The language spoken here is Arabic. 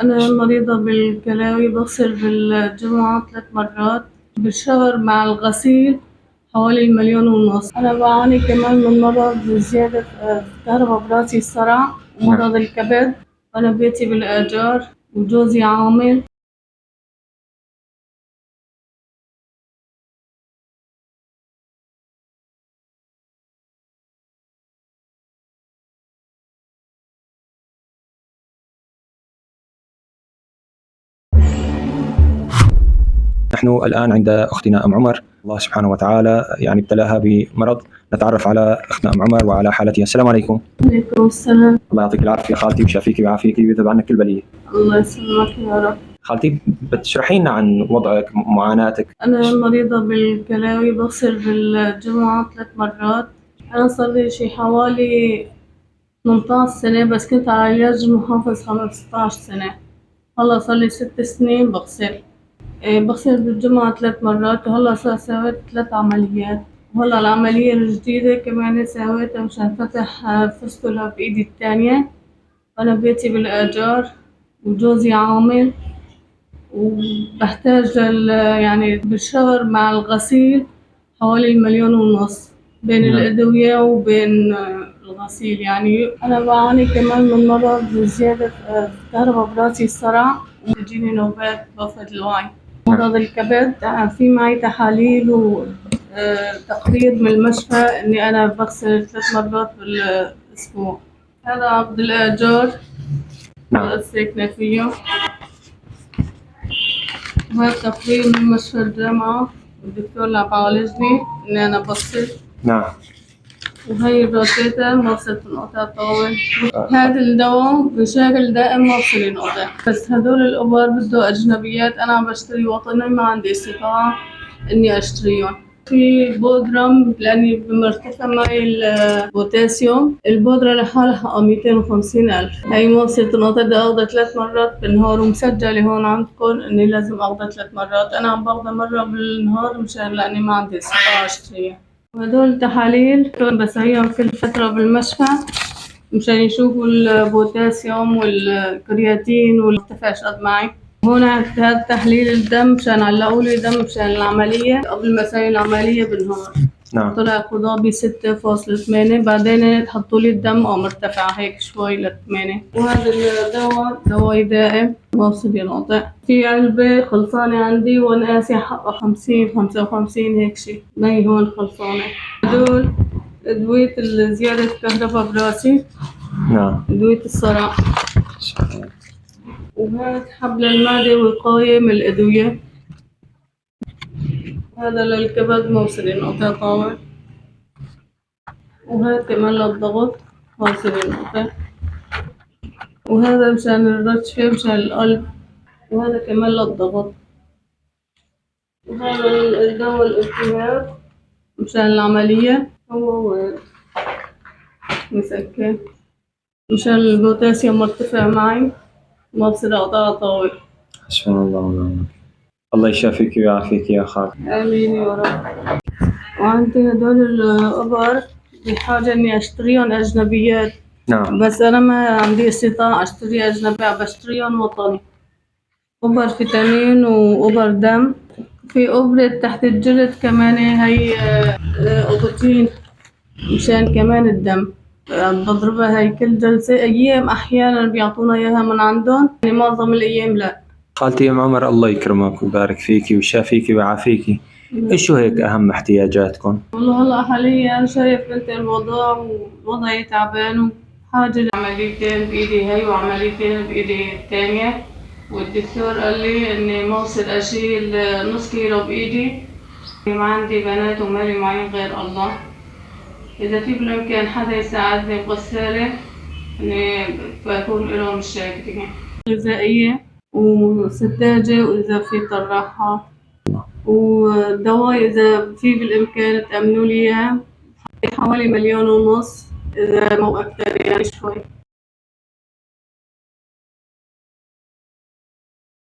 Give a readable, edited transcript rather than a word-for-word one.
أنا مريضة بالكلاوي، بغسل بالجمعة 3 مرات بالشهر، مع الغسيل حوالي 1,500,000. أنا بعاني كمان من مرض زيادة في كهرباء براسي، الصرع ومرض الكبد. أنا بيتي بالإيجار وجوزي عامل. نحن الآن عند أختنا أم عمر، الله سبحانه وتعالى يعني ابتلاها بمرض. نتعرف على أختنا أم عمر وعلى حالتها. السلام عليكم. عليكم السلام. الله يعطيك العافية خالتي، ويشافيك ويعافيك ويذهب عنك كل بلية. الله يسلمك يا رب. خالتي، بتشرحي لنا عن وضعك، معاناتك؟ أنا مريضة بالكلاوي، بغسل بالجمعة 3 مرات. أنا صار لي شي حوالي 18 سنة، بس كنت على علاج محافظ 15 سنة. هلا صار لي 6 سنين بغسل. بغسل بالجمعة 3 مرات، وهلا سويت 3 عمليات. وهلا العملية الجديدة كمان سويتها مشان فتح فستلة بإيدي التانية. أنا بيتي بالإيجار وجوزي عامل، وبحتاج يعني بالشهر مع الغسيل حوالي 1,500,000 بين الأدوية وبين الغسيل. يعني أنا بعاني كمان من مرض زيادة في كهرباء براسي، الصرع، وتجيني نوبات بفقد الوعي. مرض الكبد، في معي تحاليل وتقرير من المشفى إني أنا بغسل 3 مرات بالأسبوع. هذا عقد الإيجار ساكنة فيه، وهذا تقرير من مستشفى الجامعة، الدكتور اللي عم بعالجني إني أنا بغسل. نعم. وهي الروشتة مفصل تنقطع طاول. هذا الدواء بشكل دائم مفصل ينقطع، بس هدول الإبر بده أجنبيات. أنا عم بشتري وطني، ما عندي استطاعة إني أشتريهم. في بودرة لأني بمرتفع معي البوتاسيوم، البودرة لحالها 250,000. هي مفصل تنقطع، بدي أخذها 3 مرات بالنهار، ومسجلة هون عندكم إني لازم أخذها 3 مرات. أنا عم باخذها مرة بالنهار مشان لأني ما عندي استطاعة أشتريها. وهدول تحاليل بسويهم كل فترة بالمشفى مشان يشوفوا البوتاسيوم والكرياتين والارتفاع قد معي. هون هذا تحليل الدم مشان علقوا لي دم مشان العملية. قبل ما اسوي العملية بالنهار نعم. طلع خضابي 6.8، بعدين حطوا لي الدم مرتفع هيك شوي ل8. وهذا الدواء دواء دائم مفصل ينقطع. في علبة خلصانة عندي وانا قاسي حقها 50-55 هيك شي، ما هي هون خلصانة. هدول أدوية زيادة كهرباء براسي. نعم. أدوية الصرع. وهذا حبل المعدة وقاية من الأدوية. هذا للكبد مفصل ينقطع طاول. وهذا كمان للضغط مفصل ينقطع. وهذا مشان الرشفة مشان القلب. وهذا كمان للضغط. وهذا الدواء الالتهاب مشان العملية. هو مسكن مشان البوتاسيوم مرتفع معي، ما بصير أقطع طاول. حسبنا الله ونعم الوكيل. الله يشافيك ويعافيك يا خالتي. آمين يا رب. وعندي هدول الإبر بحاجة إني أشتريهم أجنبيات. نعم. بس أنا ما عندي استطاعة أشتري أجنبي، بشتريهم وطني. إبر فيتامين وإبر دم. في إبرة تحت الجلد كمان، هي أوبتين مشان كمان الدم. بضربها هي كل جلسة. أيام أحيانا بيعطونا إياها من عندهم، يعني معظم الأيام لا. خالتي أم عمر، الله يكرمك ويبارك فيكي ويشافيك ويعافيكي. إيش هيك أهم احتياجاتكم؟ والله هلا حاليا شايف انت الوضع، ووضعي تعبان وحاجة لعمليتين بإيدي هي وعمليتين بإيدي التانية. والدكتور قال لي إني ما بصير أشيل نص كيلو بإيدي. ما عندي بنات ومالي معي غير الله. إذا في بالإمكان حدا يساعدني بغسالة إني بكون لهم شاكرين. غذائية وستاجة، وإذا في طراحة ودواء إذا في بالإمكان تأمنوا لي إياه، حوالي 1,500,000 إذا مو أكتر يعني شوي.